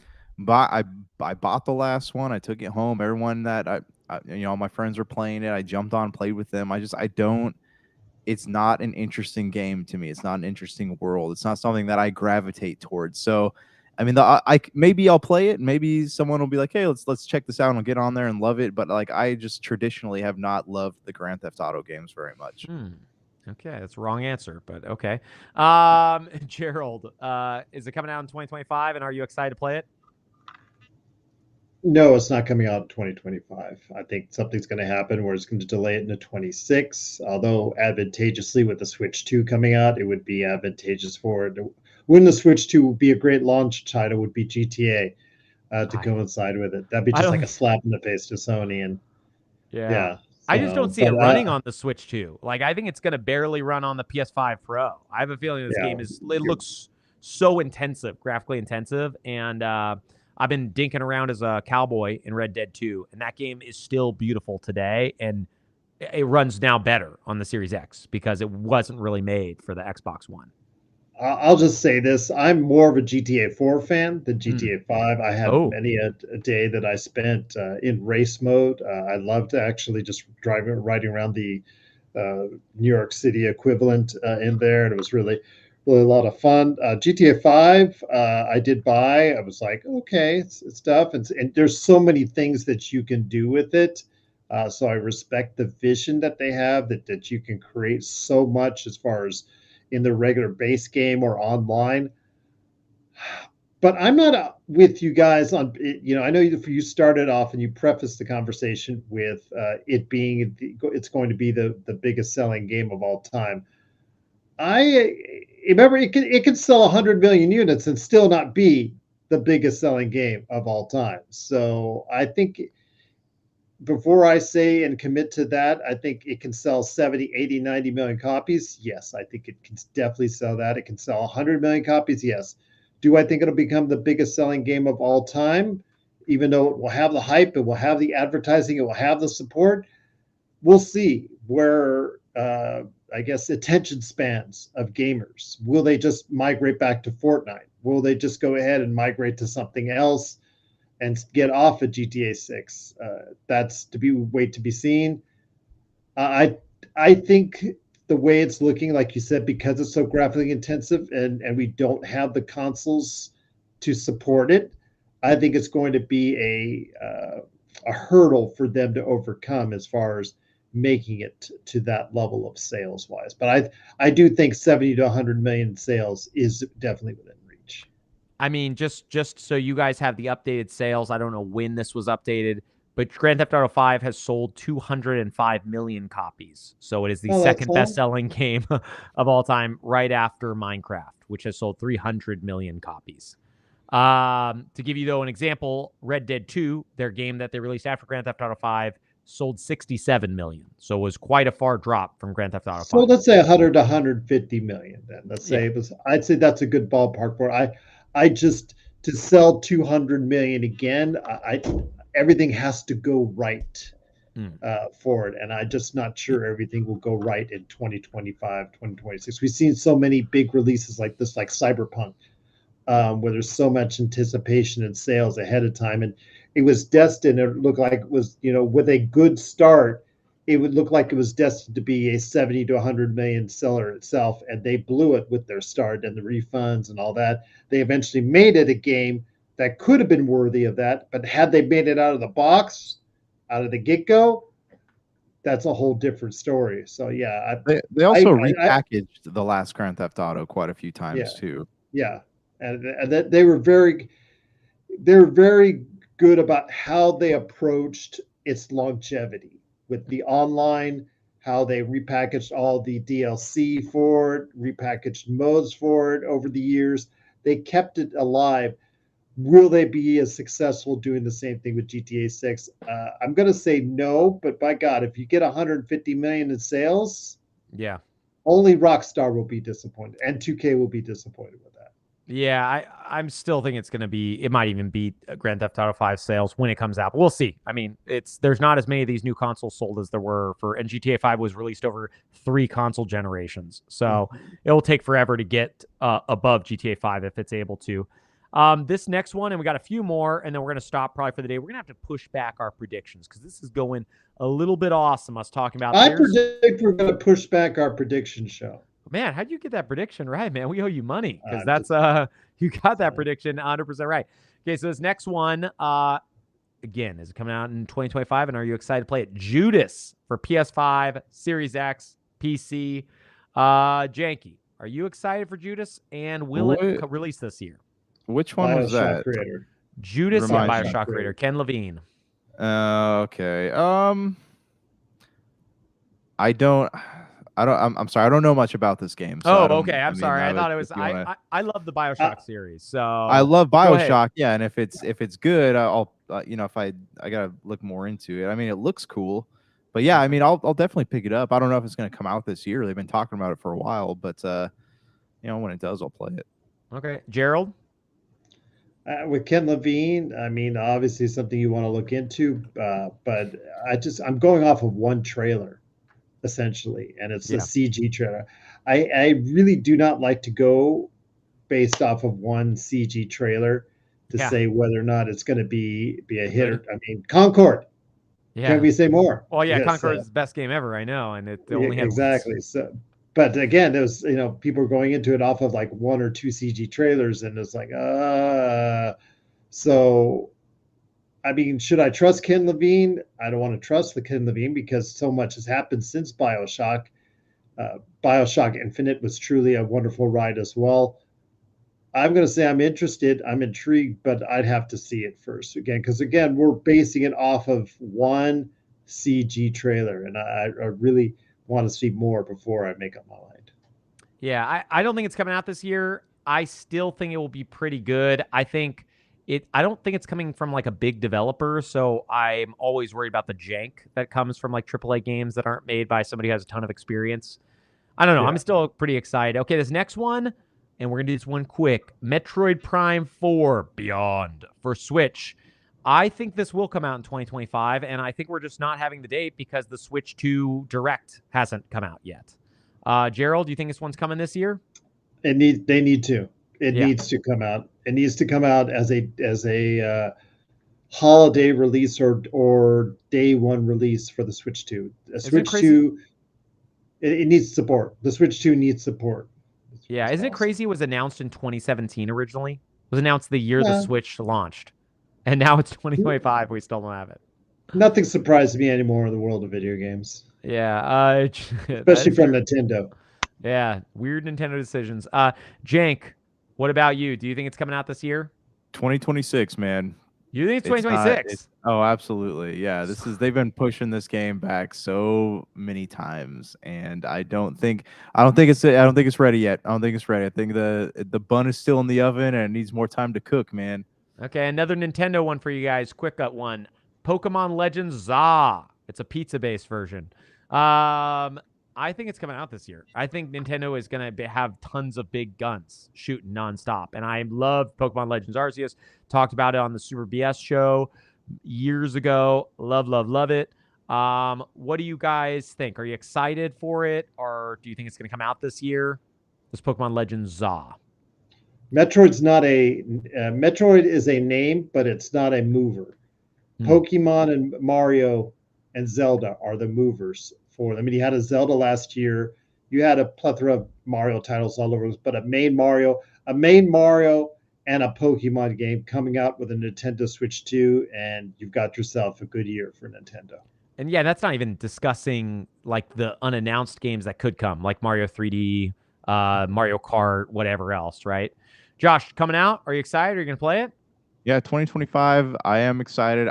I bought the last one. I took it home. Everyone that all my friends were playing it. I jumped on, played with them. I don't. It's not an interesting game to me. It's not an interesting world. It's not something that I gravitate towards. So, I mean, maybe I'll play it. Maybe someone will be like, "Hey, let's check this out and I'll get on there and love it." But like, I just traditionally have not loved the Grand Theft Auto games very much. Okay, that's the wrong answer, but okay. Gerald, is it coming out in 2025, and are you excited to play it? No, it's not coming out in 2025. I think something's going to happen where it's going to delay it into 26. Although advantageously with the Switch 2 coming out, it would be advantageous for it. When the Switch 2 would be a great launch title, would be GTA to coincide with it. That'd be just like a slap in the face to Sony. And yeah. I just don't see it running on the Switch 2. Like, I think it's going to barely run on the PS5 Pro. I have a feeling this game looks so intensive, graphically intensive, and I've been dinking around as a cowboy in Red Dead 2, and that game is still beautiful today, and it runs now better on the Series X because it wasn't really made for the Xbox One. I'll just say this. I'm more of a GTA 4 fan than GTA 5. I have many a day that I spent in race mode. I loved actually just riding around the New York City equivalent in there, and it was really a lot of fun. GTA 5, I did buy. I was like, okay, it's tough. And there's so many things that you can do with it. So I respect the vision that they have, that you can create so much as far as in the regular base game or online. But I'm not with you guys on, I know you started off and you prefaced the conversation with it being, it's going to be the biggest selling game of all time. I remember it could sell 100 million units and still not be the biggest selling game of all time. So I think before I say and commit to that, I think it can sell 70, 80, 90 million copies. Yes, I think it can definitely sell that. It can sell 100 million copies. Yes. Do I think it'll become the biggest selling game of all time? Even though it will have the hype, it will have the advertising, it will have the support. We'll see where I guess attention spans of gamers. Will they just migrate back to Fortnite? Will they just go ahead and migrate to something else and get off of GTA 6? That's to be seen. I think the way it's looking, like you said, because it's so graphically intensive and we don't have the consoles to support it, I think it's going to be a hurdle for them to overcome as far as making it to that level of sales wise. But I do think 70 to 100 million sales is definitely within reach. I mean, just so you guys have the updated sales, I don't know when this was updated, But Grand Theft Auto 5 has sold 205 million copies. So it is the Oh, second that's best-selling game of all time, right after Minecraft, which has sold 300 million copies. To give you, though, an example, Red Dead 2, their game that they released after Grand Theft Auto 5, sold 67 million. So it was quite a far drop from Grand Theft Auto 5. So let's say 100 to 150 million then. Let's say it was, I'd say that's a good ballpark for it. I just, to sell 200 million again, everything has to go right for it. And I'm just not sure everything will go right in 2025, 2026. We've seen so many big releases like this, like Cyberpunk, where there's so much anticipation and sales ahead of time. And it was destined, it looked like it was, with a good start, it would look like it was destined to be a 70 to 100 million seller itself. And they blew it with their start and the refunds and all that. They eventually made it a game that could have been worthy of that. But had they made it out of the box, out of the get-go, that's a whole different story. So yeah, they also repackaged the last Grand Theft Auto quite a few times too. Yeah, and that they were very good about how they approached its longevity with the online, how they repackaged all the DLC for it, repackaged modes for it over the years. They kept it alive. Will they be as successful doing the same thing with GTA 6? I'm going to say no, but by God, if you get 150 million in sales, only Rockstar will be disappointed, and 2K will be disappointed with that. Yeah, I'm still thinking it's going to be, it might even beat Grand Theft Auto 5 sales when it comes out. But we'll see. I mean, there's not as many of these new consoles sold as there were and GTA 5 was released over 3 console generations. So it will take forever to get above GTA 5 if it's able to. This next one, and we got a few more, and then we're going to stop probably for the day. We're going to have to push back our predictions because this is going a little bit awesome, us talking about I predict we're going to push back our prediction show. Man, how'd you get that prediction right, man? We owe you money because that's you got that prediction 100% right. Okay, so this next one, again, is it coming out in 2025, and are you excited to play it? Judas for PS5, Series X, PC. Janky, are you excited for Judas, and will it release this year? Which one was that? Creator. Judas and BioShock creator Ken Levine. Okay. I'm sorry. I don't know much about this game. So okay. I'm sorry. I thought it was. I love the BioShock series. So I love BioShock. Yeah, and if it's good, I'll if I gotta look more into it. I mean, it looks cool, but yeah, I mean, I'll definitely pick it up. I don't know if it's gonna come out this year. They've been talking about it for a while, but when it does, I'll play it. Okay, Gerald. With Ken Levine, I mean, obviously something you want to look into, but I'm going off of one trailer, essentially, and it's a CG trailer. I really do not like to go based off of one CG trailer to say whether or not it's going to be a hit. I mean, Concord. Yeah. Can we say more? Well, yeah, Concord is the best game ever. I know, and it only had exactly. So, but again, there's people are going into it off of like 1 or 2 CG trailers, and it's like, so. I mean, should I trust Ken Levine? I don't want to trust the Ken Levine because so much has happened since BioShock. BioShock Infinite was truly a wonderful ride as well. I'm going to say I'm interested. I'm intrigued, but I'd have to see it first again because we're basing it off of one CG trailer, and I really want to see more before I make up my mind. Yeah, I don't think it's coming out this year. I still think it will be pretty good. I don't think it's coming from like a big developer, so I'm always worried about the jank that comes from like AAA games that aren't made by somebody who has a ton of experience. I don't know. Yeah. I'm still pretty excited. Okay, this next one, and we're going to do this one quick. Metroid Prime 4 Beyond for Switch. I think this will come out in 2025, and I think we're just not having the date because the Switch 2 Direct hasn't come out yet. Gerald, do you think this one's coming this year? They need to. It needs to come out. It needs to come out as a holiday release or day one release for the Switch 2. Switch 2, it needs support. The Switch 2 needs support. Yeah, isn't it crazy? It was announced in 2017 originally. It was announced the year the Switch launched, and now it's 2025. We still don't have it. Nothing surprises me anymore in the world of video games. Yeah, especially from Nintendo. Yeah, weird Nintendo decisions. Jank. What about you? Do you think it's coming out this year? 2026, man. You think it's 2026? Oh, absolutely. Yeah, they've been pushing this game back so many times, and I don't think it's ready yet. I don't think it's ready. I think the bun is still in the oven and it needs more time to cook, man. Okay, another Nintendo one for you guys. Quick one. Pokemon Legends ZA. It's a pizza-based version. I think it's coming out this year. I think Nintendo is going to have tons of big guns shooting nonstop. And I love Pokemon Legends Arceus. Talked about it on the Super BS show years ago. Love, love, love it. What do you guys think? Are you excited for it? Or do you think it's going to come out this year? This Pokemon Legends ZA. Metroid's not Metroid is a name, but it's not a mover. Pokemon and Mario and Zelda are the movers for them. I mean, you had a Zelda last year. You had a plethora of Mario titles all over, but a main Mario and a Pokemon game coming out with a Nintendo Switch 2, and you've got yourself a good year for Nintendo. And yeah, that's not even discussing like the unannounced games that could come, like Mario 3D, Mario Kart, whatever else, right? Josh, coming out? Are you excited? Are you going to play it? Yeah, 2025. I am excited.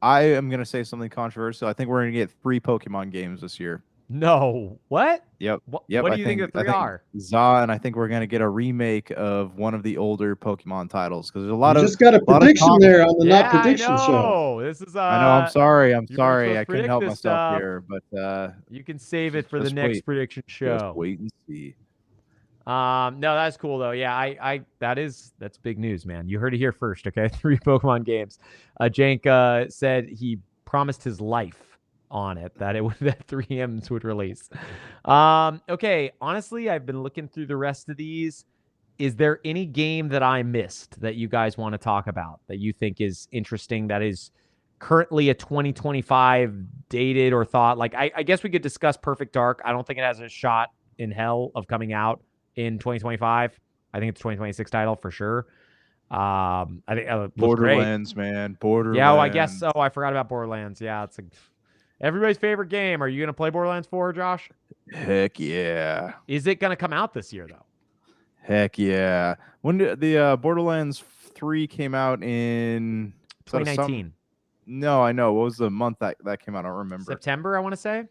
I am going to say something controversial. I think we're going to get 3 Pokemon games this year. No. What? Yep. What do you think the 3 are? ZA, and I think we're going to get a remake of one of the older Pokemon titles because there's a lot of. Just got a prediction there on the Not Prediction show. This is. I know. I'm sorry. I couldn't help myself here, but you can save it for the next prediction show. Just wait and see. No, that's cool though. Yeah, that's big news, man. You heard it here first, okay? 3 Pokemon games. Jank said he promised his life on it that 3Ms would release. Okay, honestly, I've been looking through the rest of these. Is there any game that I missed that you guys want to talk about that you think is interesting that is currently a 2025 dated or thought? Like I guess we could discuss Perfect Dark. I don't think it has a shot in hell of coming out in 2025. I think it's a 2026 title for sure. I think Borderlands, great. Man. Borderlands. Yeah, well, I guess so. I forgot about Borderlands. Yeah, it's everybody's favorite game. Are you going to play Borderlands 4, Josh? Heck yeah. Is it going to come out this year, though? Heck yeah. When did the Borderlands 3 came out in 2019? No, I know. What was the month that came out? I don't remember. September, I want to say.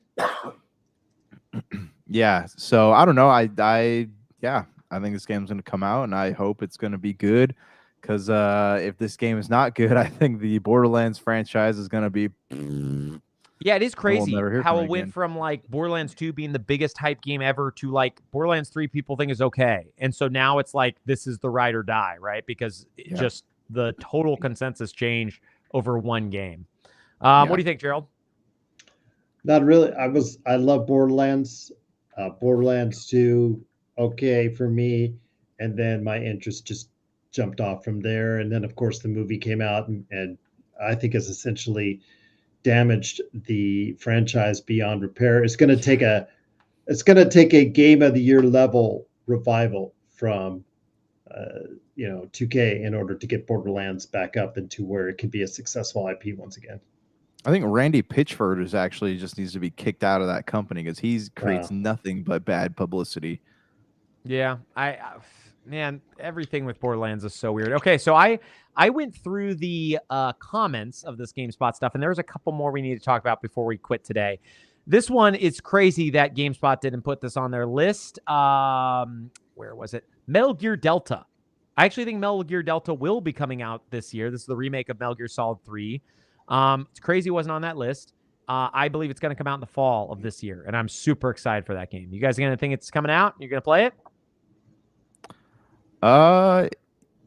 Yeah. So I don't know. I think this game's going to come out, and I hope it's going to be good. Because if this game is not good, I think the Borderlands franchise is going to be. Yeah, it is crazy how it went from like Borderlands 2 being the biggest hype game ever to like Borderlands 3 people think is okay. And so now it's like this is the ride or die, right? Because just the total consensus changed over one game. What do you think, Gerald? Not really. I love Borderlands. Borderlands 2, okay for me. And then my interest just jumped off from there. And then, of course, the movie came out and I think has essentially damaged the franchise beyond repair. It's going to take a Game of the Year level revival from 2K in order to get Borderlands back up into where it can be a successful IP once again. I think Randy Pitchford just needs to be kicked out of that company because he creates nothing but bad publicity. Yeah, man, everything with Borderlands is so weird. Okay, so I went through the comments of this GameSpot stuff, and there was a couple more we need to talk about before we quit today. This one is crazy that GameSpot didn't put this on their list. Where was it? Metal Gear Delta. I actually think Metal Gear Delta will be coming out this year. This is the remake of Metal Gear Solid 3. It's crazy it wasn't on that list. I believe it's going to come out in the fall of this year, and I'm super excited for that game. You guys are going to think it's coming out? You're going to play it?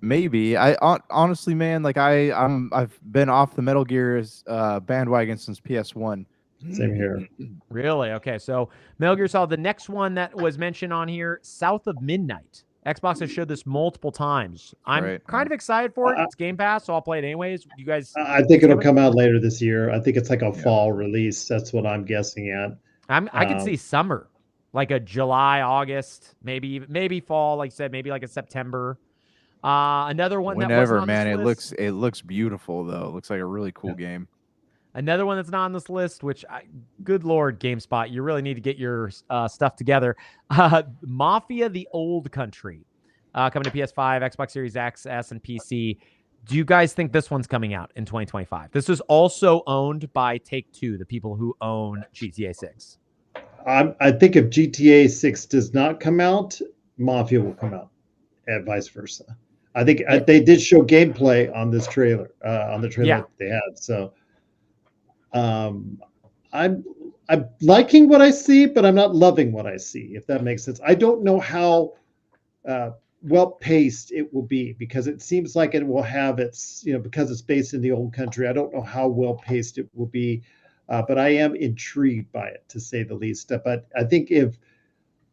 Maybe. I honestly, man, like I've been off the Metal Gear's bandwagon since PS1. Same here. Really? Okay. So Metal Gear Solid. The next one that was mentioned on here, South of Midnight. Xbox has showed this multiple times. I'm kind of excited for it. It's Game Pass, so I'll play it anyways. You guys? I think it'll come out later this year. I think it's like a fall release. That's what I'm guessing at. I could see summer, like a July, August, maybe fall. Like I said, maybe like a September. Another one. Whenever, man. It looks beautiful though. It looks like a really cool game. Another one that's not on this list, which, good Lord, GameSpot, you really need to get your stuff together. Mafia: The Old Country, coming to PS5, Xbox Series X, S, and PC. Do you guys think this one's coming out in 2025? This is also owned by Take-Two, the people who own GTA 6. I think if GTA 6 does not come out, Mafia will come out, and vice versa. I think they did show gameplay on this trailer, they had. So I'm liking what I see, but I'm not loving what I see, if that makes sense. I don't know how well-paced it will be, because it seems like it will have its, because it's based in the old country. I don't know how well-paced it will be, but I am intrigued by it, to say the least. But I think if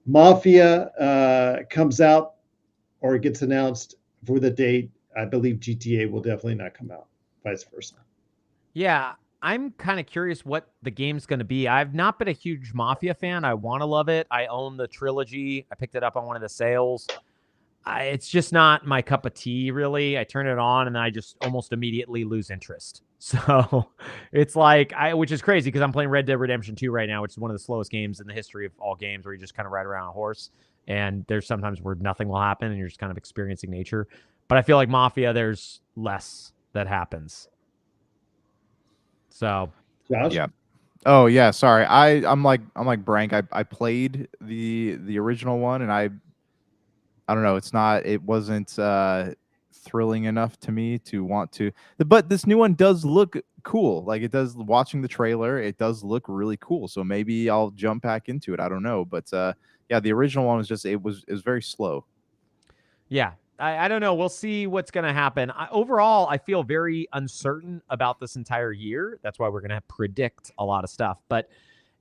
Mafia comes out or it gets announced for the date, I believe GTA will definitely not come out, vice versa. Yeah, I'm kind of curious what the game's going to be. I've not been a huge Mafia fan. I want to love it. I own the trilogy. I picked it up on one of the sales. It's just not my cup of tea, really. I turn it on and I just almost immediately lose interest. So it's like, which is crazy because I'm playing Red Dead Redemption 2 right now, which is one of the slowest games in the history of all games, where you just kind of ride around a horse. And there's sometimes where nothing will happen and you're just kind of experiencing nature. But I feel like Mafia, there's less that happens. So, Josh? Yeah. Oh yeah, sorry. I'm like Brank. I played the original one, and I don't know. It wasn't thrilling enough to me to want to. But this new one does look cool. Like, it does. Watching the trailer, it does look really cool. So maybe I'll jump back into it. I don't know, but yeah, the original one was just it was very slow. Yeah, I don't know. We'll see what's going to happen. Overall, I feel very uncertain about this entire year. That's why we're going to predict a lot of stuff. But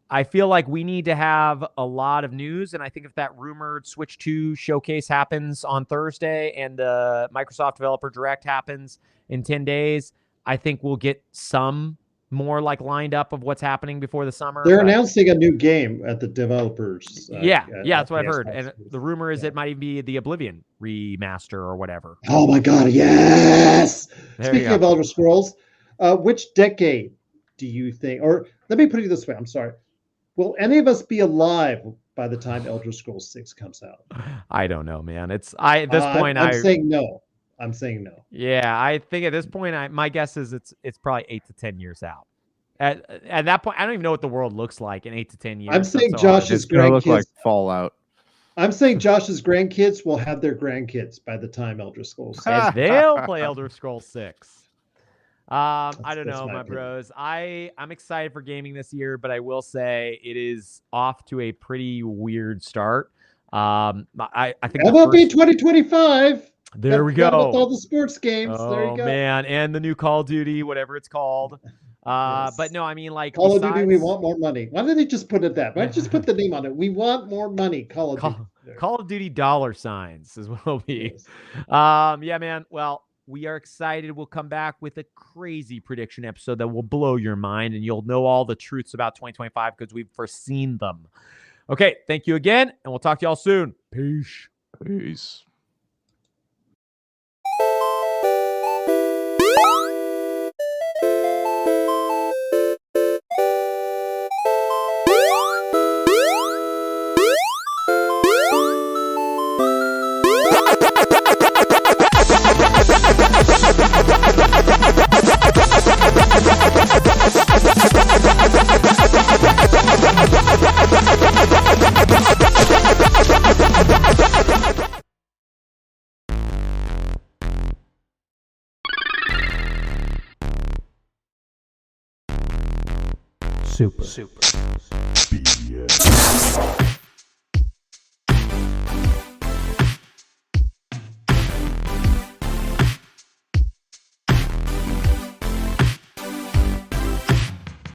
I feel like we need to have a lot of news. And I think if that rumored Switch 2 showcase happens on Thursday and the Microsoft Developer Direct happens in 10 days, I think we'll get some more like lined up of what's happening before the summer. They're announcing a new game at the developers. That's what I've heard. And the rumor is it might be the Oblivion remaster or whatever. Oh my God, yes! Speaking of Elder Scrolls, which decade do you think, or let me put it this way, I'm sorry. Will any of us be alive by the time Elder Scrolls 6 comes out? I don't know, man. At this point, I'm saying no. I'm saying no. Yeah, I think at this point, my guess is it's probably 8 to 10 years out. At that point, I don't even know what the world looks like in 8 to 10 years. I'm saying Josh's grandkids look like Fallout. I'm saying Josh's grandkids will have their grandkids by the time Elder Scrolls 6. And they'll play Elder Scrolls 6. I don't know, my bros. I'm excited for gaming this year, but I will say it is off to a pretty weird start. I think MLB 2025. There we go. With all the sports games. Oh, there you go. Man, and the new Call of Duty, whatever it's called. Yes. But no, I mean, like, Call of Duty, we want more money. Why did they just put it that? Why don't you just put the name on it? We want more money. Call of Duty $signs is what it'll be. Yes. Yeah, man. Well, we are excited. We'll come back with a crazy prediction episode that will blow your mind, and you'll know all the truths about 2025 because we've foreseen them. Okay, thank you again, and we'll talk to y'all soon. Peace. Peace. Super. BS.